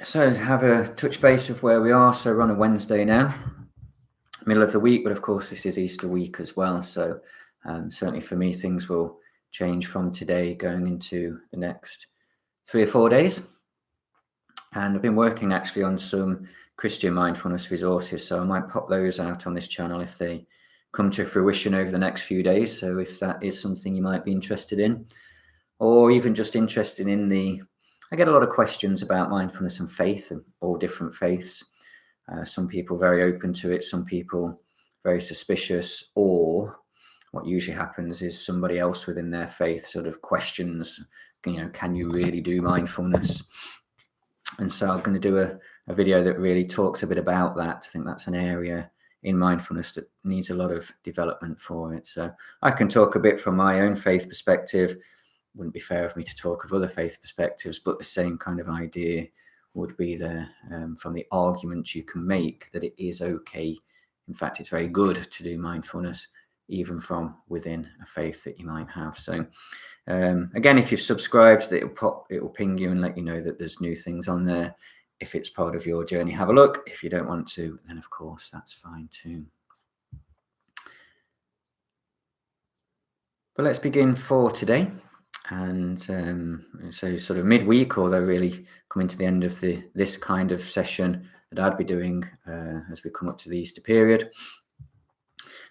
So have a touch base of where we are. So we're on a Wednesday now, middle of the week, but of course this is Easter week as well. So certainly for me, things will change from today going into the next 3 or 4 days. And I've been working actually on some Christian mindfulness resources. So I might pop those out on this channel if they come to fruition over the next few days. So if that is something you might be interested in, or even just interested in I get a lot of questions about mindfulness and faith and all different faiths. Some people very open to it, some people very suspicious, or what usually happens is somebody else within their faith sort of questions, can you really do mindfulness? And so I'm going to do a video that really talks a bit about that. I think that's an area in mindfulness that needs a lot of development for it. So I can talk a bit from my own faith perspective. Wouldn't be fair of me to talk of other faith perspectives, but the same kind of idea would be there from the arguments you can make that it is okay. In fact, it's very good to do mindfulness, even from within a faith that you might have. So again, if you've subscribed, it will ping you and let you know that there's new things on there. If it's part of your journey, have a look. If you don't want to, then of course, that's fine too. But let's begin for today. And so sort of midweek, although really coming to the end of this kind of session that I'd be doing as we come up to the Easter period.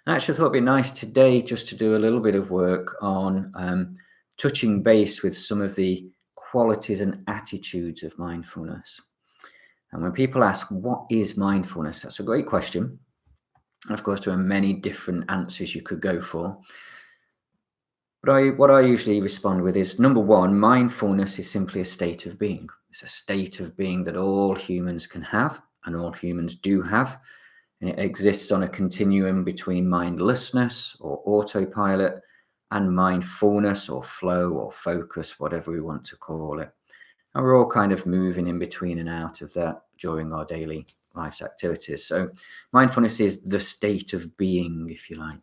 And I actually thought it'd be nice today just to do a little bit of work on touching base with some of the qualities and attitudes of mindfulness. And when people ask, what is mindfulness? That's a great question. And of course, there are many different answers you could go for. But what I usually respond with is, number one, mindfulness is simply a state of being. It's a state of being that all humans can have and all humans do have. And it exists on a continuum between mindlessness or autopilot and mindfulness or flow or focus, whatever we want to call it. And we're all kind of moving in between and out of that during our daily life's activities. So mindfulness is the state of being, if you like.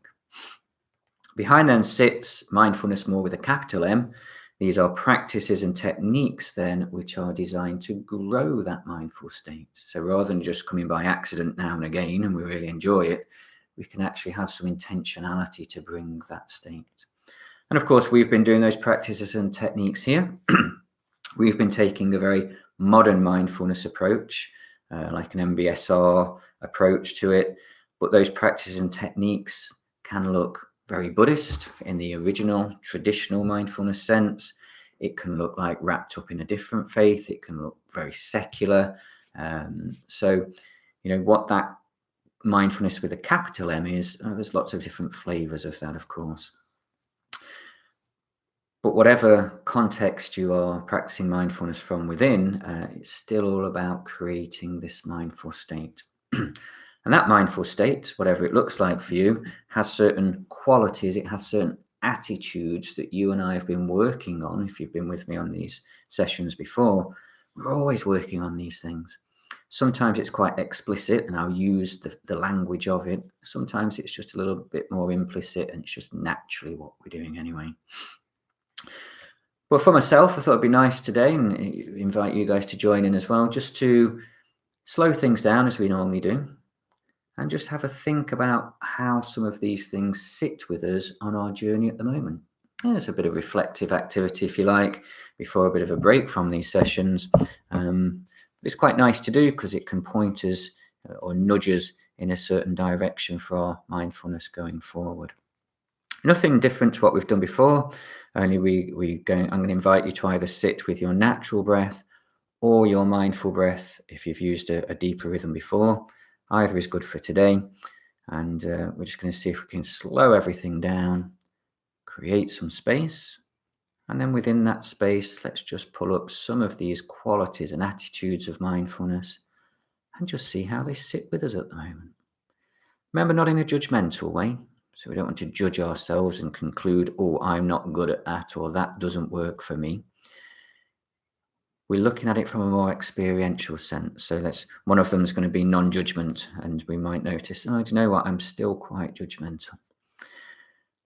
Behind then sits mindfulness more with a capital M. These are practices and techniques then which are designed to grow that mindful state. So rather than just coming by accident now and again and we really enjoy it, we can actually have some intentionality to bring that state. And of course, we've been doing those practices and techniques here. We've been taking a very modern mindfulness approach, like an MBSR approach to it. But those practices and techniques can look very Buddhist in the original traditional mindfulness sense. It can look like wrapped up in a different faith. It can look very secular. So, what that mindfulness with a capital M is, there's lots of different flavors of that, of course. But whatever context you are practicing mindfulness from within, it's still all about creating this mindful state. And that mindful state, whatever it looks like for you, has certain qualities, it has certain attitudes that you and I have been working on. If you've been with me on these sessions before, we're always working on these things. Sometimes it's quite explicit and I'll use the language of it. Sometimes it's just a little bit more implicit and it's just naturally what we're doing anyway. Well, for myself, I thought it'd be nice today and invite you guys to join in as well, just to slow things down as we normally do. And just have a think about how some of these things sit with us on our journey at the moment. There's a bit of reflective activity, if you like, before a bit of a break from these sessions. It's quite nice to do because it can point us or nudge us in a certain direction for our mindfulness going forward. Nothing different to what we've done before, only I'm going to invite you to either sit with your natural breath or your mindful breath if you've used a deeper rhythm before. Either is good for today. And we're just going to see if we can slow everything down, create some space. And then within that space, let's just pull up some of these qualities and attitudes of mindfulness and just see how they sit with us at the moment. Remember, not in a judgmental way. So we don't want to judge ourselves and conclude, oh, I'm not good at that, or that doesn't work for me. We're looking at it from a more experiential sense. So one of them is going to be non-judgment. And we might notice, do you know what? I'm still quite judgmental.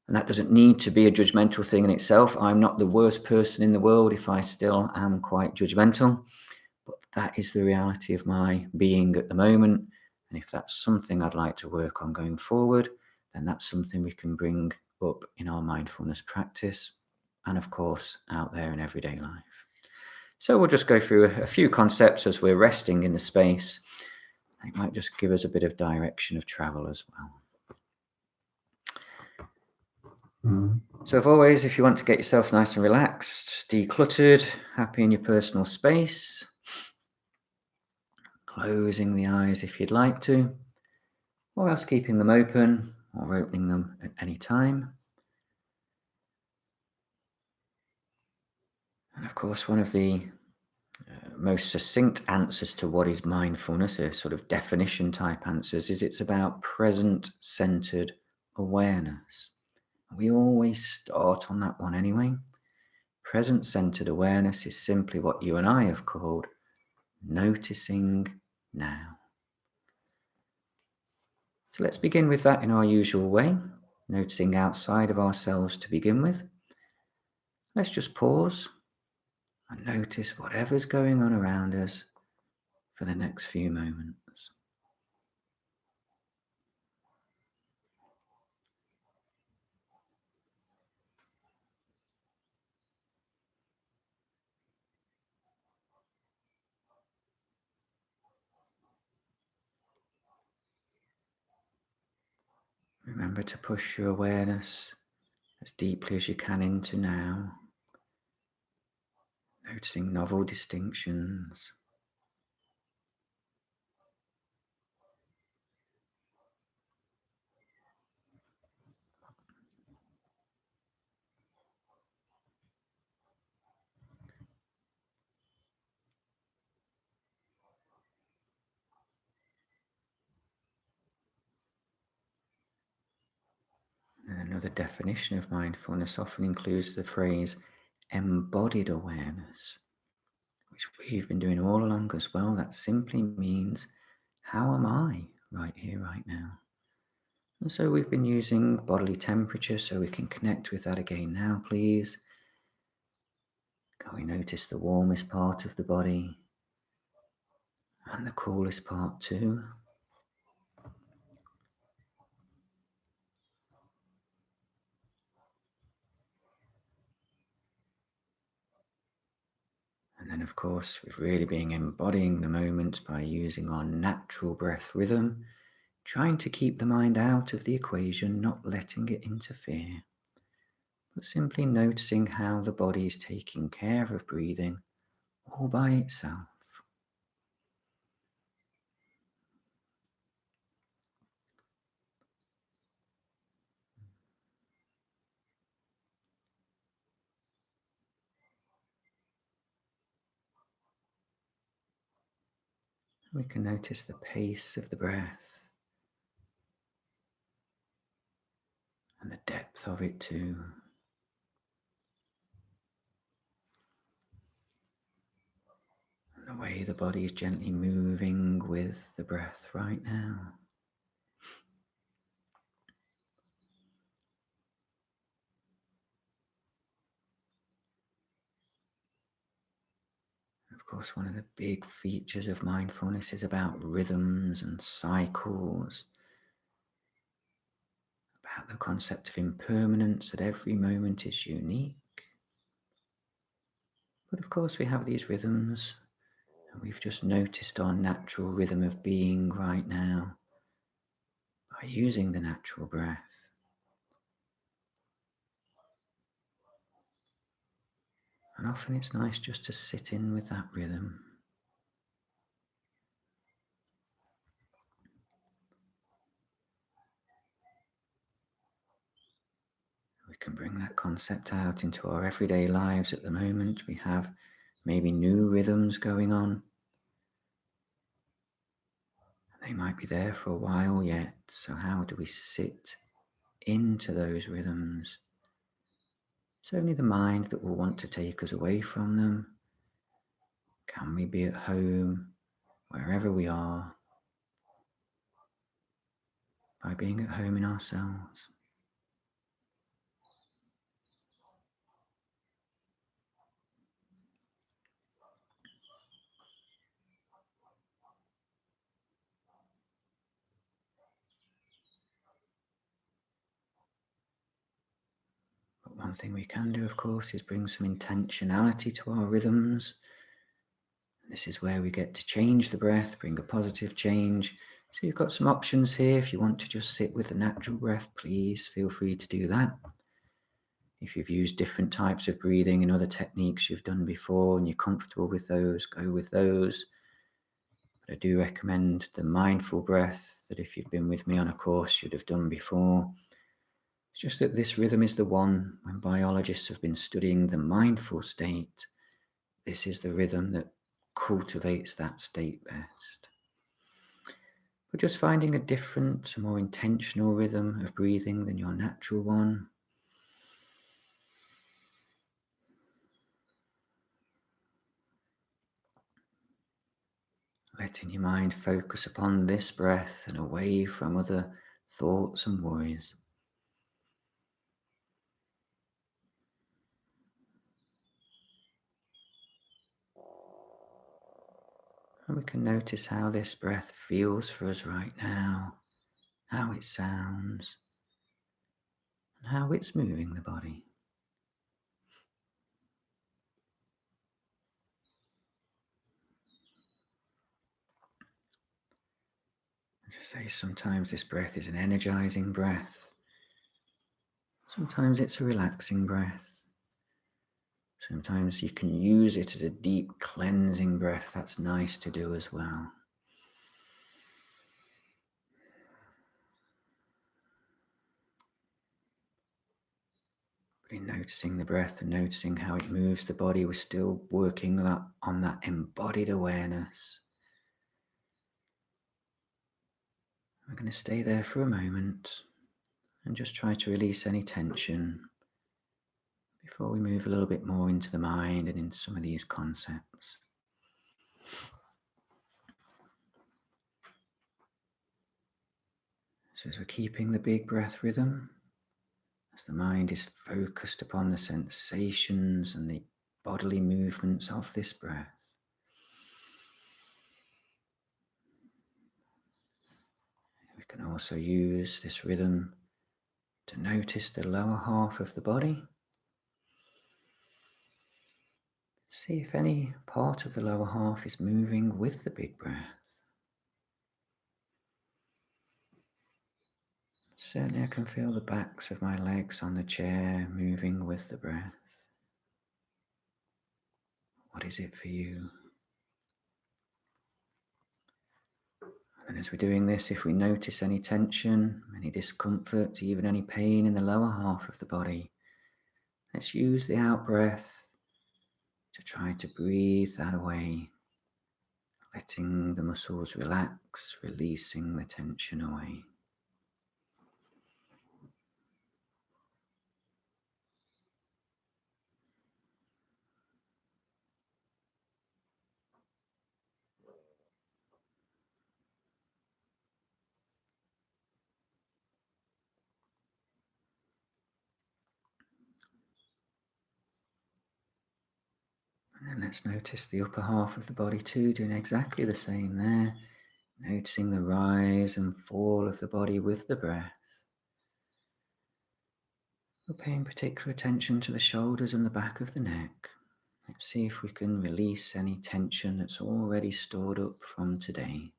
And that doesn't need to be a judgmental thing in itself. I'm not the worst person in the world if I still am quite judgmental. But that is the reality of my being at the moment. And if that's something I'd like to work on going forward, then that's something we can bring up in our mindfulness practice and, of course, out there in everyday life. So we'll just go through a few concepts as we're resting in the space. It might just give us a bit of direction of travel as well. So, as always, if you want to get yourself nice and relaxed, decluttered, happy in your personal space, closing the eyes if you'd like to, or else keeping them open or opening them at any time. And of course, one of the most succinct answers to what is mindfulness, a sort of definition type answers, is it's about present centered awareness. We always start on that one anyway. Present centered awareness is simply what you and I have called noticing now. So let's begin with that in our usual way, noticing outside of ourselves to begin with. Let's just pause and notice whatever's going on around us for the next few moments. Remember to push your awareness as deeply as you can into now, noticing novel distinctions. And another definition of mindfulness often includes the phrase embodied awareness, which we've been doing all along as well. That simply means, how am I right here, right now? And so we've been using bodily temperature, so we can connect with that again now, please. Can we notice the warmest part of the body and the coolest part too? And then, of course, we've really been embodying the moment by using our natural breath rhythm, trying to keep the mind out of the equation, not letting it interfere, but simply noticing how the body is taking care of breathing all by itself. We can notice the pace of the breath and the depth of it too. And the way the body is gently moving with the breath right now. Of course, one of the big features of mindfulness is about rhythms and cycles, about the concept of impermanence, that every moment is unique. But of course, we have these rhythms, and we've just noticed our natural rhythm of being right now by using the natural breath. And often it's nice just to sit in with that rhythm. We can bring that concept out into our everyday lives at the moment. We have maybe new rhythms going on. They might be there for a while yet. So how do we sit into those rhythms? It's only the mind that will want to take us away from them. Can we be at home, wherever we are, by being at home in ourselves? One thing we can do, of course, is bring some intentionality to our rhythms. This is where we get to change the breath, bring a positive change. So you've got some options here. If you want to just sit with the natural breath, please feel free to do that. If you've used different types of breathing and other techniques you've done before and you're comfortable with those, go with those. But I do recommend the mindful breath that if you've been with me on a course you'd have done before. It's just that this rhythm is the one when biologists have been studying the mindful state. This is the rhythm that cultivates that state best. But just finding a different, more intentional rhythm of breathing than your natural one. Letting your mind focus upon this breath and away from other thoughts and worries. And we can notice how this breath feels for us right now, how it sounds, and how it's moving the body. As I say, sometimes this breath is an energizing breath. Sometimes it's a relaxing breath. Sometimes you can use it as a deep cleansing breath. That's nice to do as well. But in noticing the breath and noticing how it moves the body, we're still working on that embodied awareness. We're going to stay there for a moment and just try to release any tension before we move a little bit more into the mind and into some of these concepts. So as we're keeping the big breath rhythm, as the mind is focused upon the sensations and the bodily movements of this breath, we can also use this rhythm to notice the lower half of the body. See if any part of the lower half is moving with the big breath. Certainly I can feel the backs of my legs on the chair moving with the breath. What is it for you? And as we're doing this, if we notice any tension, any discomfort, even any pain in the lower half of the body, let's use the out breath to try to breathe that away, letting the muscles relax, releasing the tension away. And then let's notice the upper half of the body too, doing exactly the same there. Noticing the rise and fall of the body with the breath. We're paying particular attention to the shoulders and the back of the neck. Let's see if we can release any tension that's already stored up from today.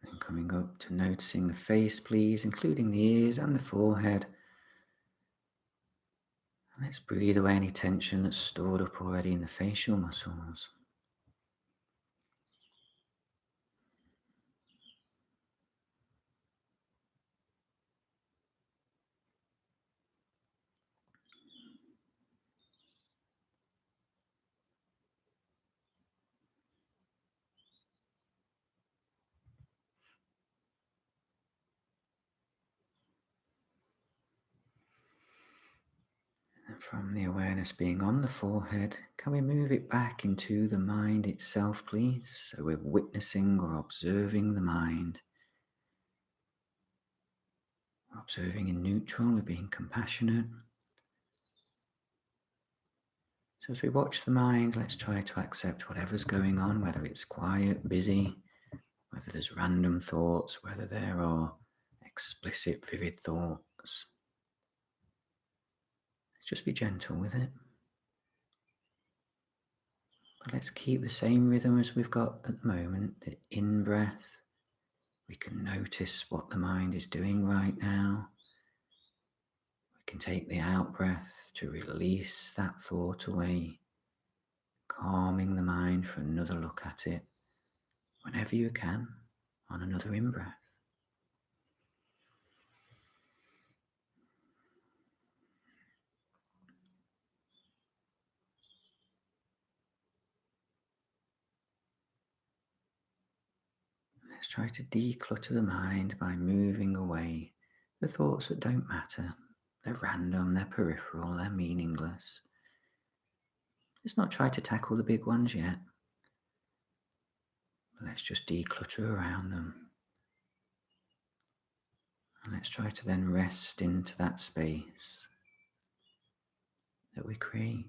And coming up to noticing the face, please, including the ears and the forehead. And let's breathe away any tension that's stored up already in the facial muscles. And from the awareness being on the forehead, can we move it back into the mind itself, please? So we're witnessing or observing the mind. Observing in neutral, we're being compassionate. So as we watch the mind, let's try to accept whatever's going on, whether it's quiet, busy, whether there's random thoughts, whether there are explicit, vivid thoughts. Let's just be gentle with it. But let's keep the same rhythm as we've got at the moment. The in-breath, we can notice what the mind is doing right now. We can take the out-breath to release that thought away, calming the mind for another look at it whenever you can on another in-breath. Let's try to declutter the mind by moving away the thoughts that don't matter. They're random, they're peripheral, they're meaningless. Let's not try to tackle the big ones yet. Let's just declutter around them. And let's try to then rest into that space that we create.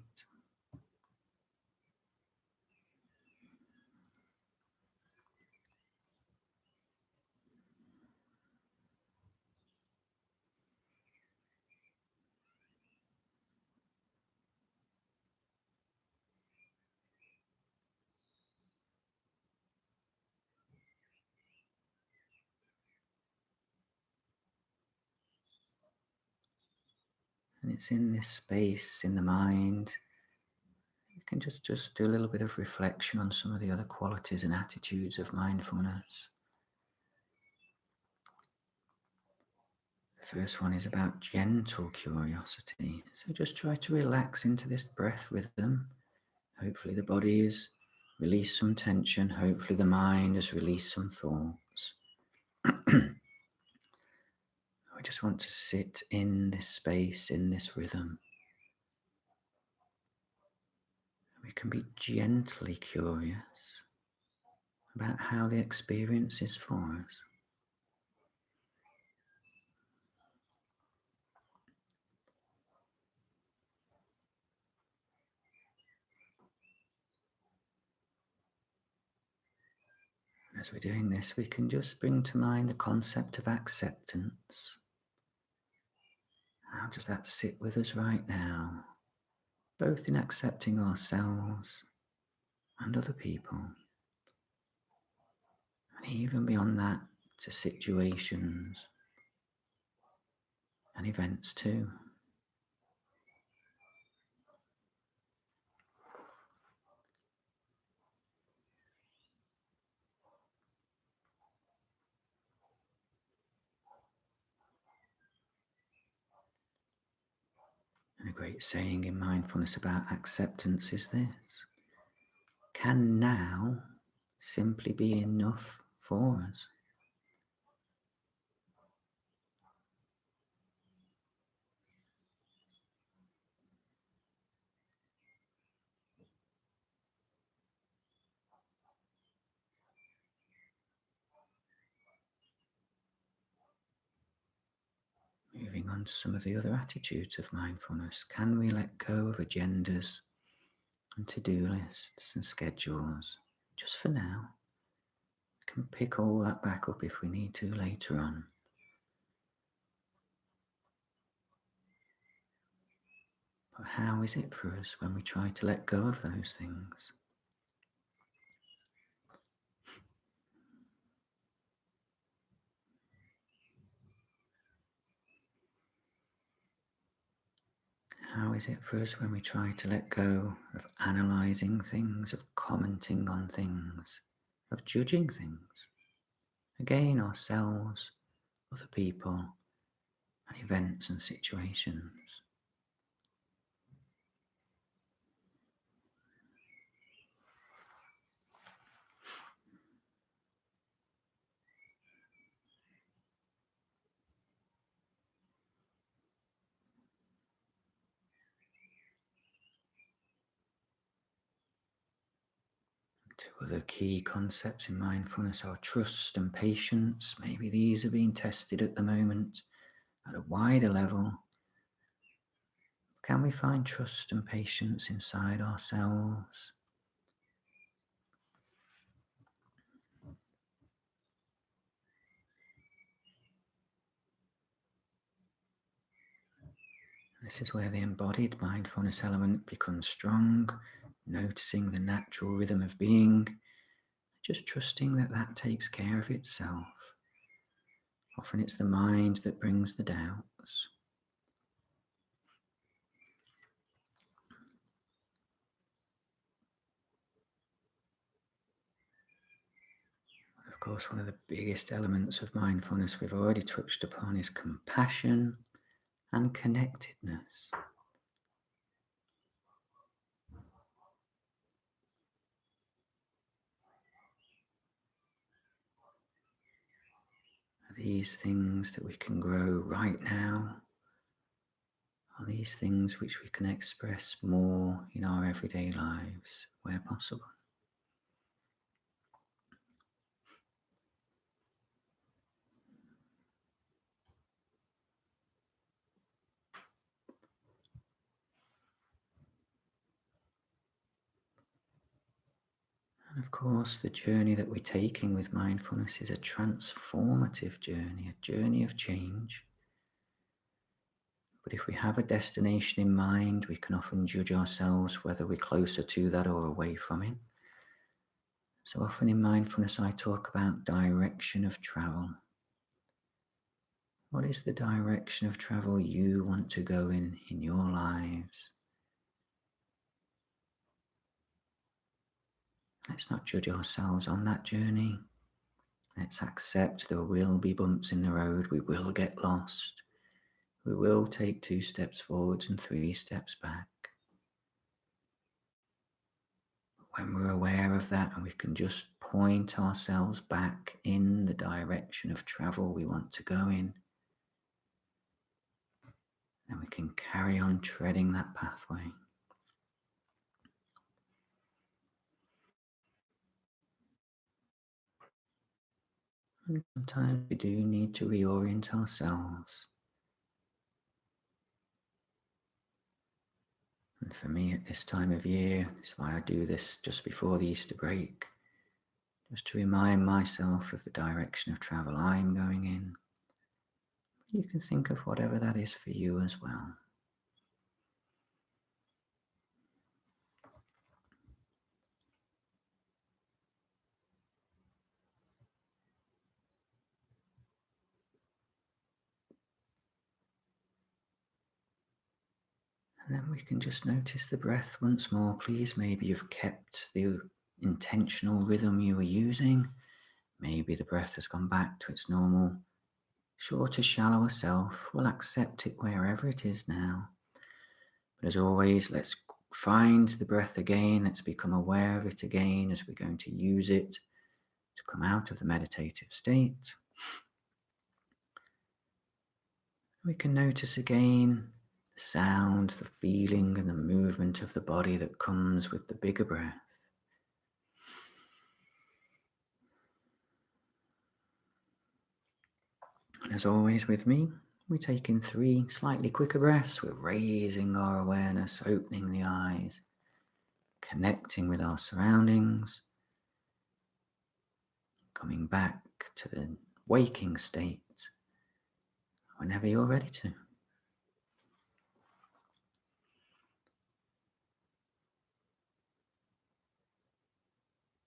And it's in this space in the mind, you can just do a little bit of reflection on some of the other qualities and attitudes of mindfulness. The first one is about gentle curiosity. So just try to relax into this breath rhythm. Hopefully the body has released some tension. Hopefully the mind has released some thoughts. We just want to sit in this space, in this rhythm. We can be gently curious about how the experience is for us. As we're doing this, we can just bring to mind the concept of acceptance. How does that sit with us right now, both in accepting ourselves and other people, and even beyond that to situations and events too. And a great saying in mindfulness about acceptance is this: can now simply be enough for us? Moving on to some of the other attitudes of mindfulness, can we let go of agendas and to-do lists and schedules just for now? We can pick all that back up if we need to later on. But how is it for us when we try to let go of those things? How is it for us when we try to let go of analysing things, of commenting on things, of judging things? Again, ourselves, other people, and events and situations. Two other key concepts in mindfulness are trust and patience. Maybe these are being tested at the moment. at a wider level, can we find trust and patience inside ourselves? This is where the embodied mindfulness element becomes strong, noticing the natural rhythm of being, just trusting that that takes care of itself. Often it's the mind that brings the doubts. Of course, one of the biggest elements of mindfulness we've already touched upon is compassion and connectedness. Are these things that we can grow right now? Are these things which we can express more in our everyday lives where possible? And of course, the journey that we're taking with mindfulness is a transformative journey of change. But if we have a destination in mind, we can often judge ourselves whether we're closer to that or away from it. So often in mindfulness, I talk about direction of travel. What is the direction of travel you want to go in your lives? Let's not judge ourselves on that journey. Let's accept there will be bumps in the road. We will get lost. We will take 2 steps forwards and 3 steps back. When we're aware of that and we can just point ourselves back in the direction of travel we want to go in, then we can carry on treading that pathway. And sometimes we do need to reorient ourselves. And for me at this time of year, that's why I do this just before the Easter break, just to remind myself of the direction of travel I'm going in. You can think of whatever that is for you as well. And then we can just notice the breath once more. Please, maybe you've kept the intentional rhythm you were using. Maybe the breath has gone back to its normal, shorter, shallower self. We'll accept it wherever it is now. But as always, let's find the breath again. Let's become aware of it again as we're going to use it to come out of the meditative state. We can notice again the sound, the feeling, and the movement of the body that comes with the bigger breath. And as always with me, we take in 3 slightly quicker breaths. We're raising our awareness, opening the eyes, connecting with our surroundings, coming back to the waking state whenever you're ready to.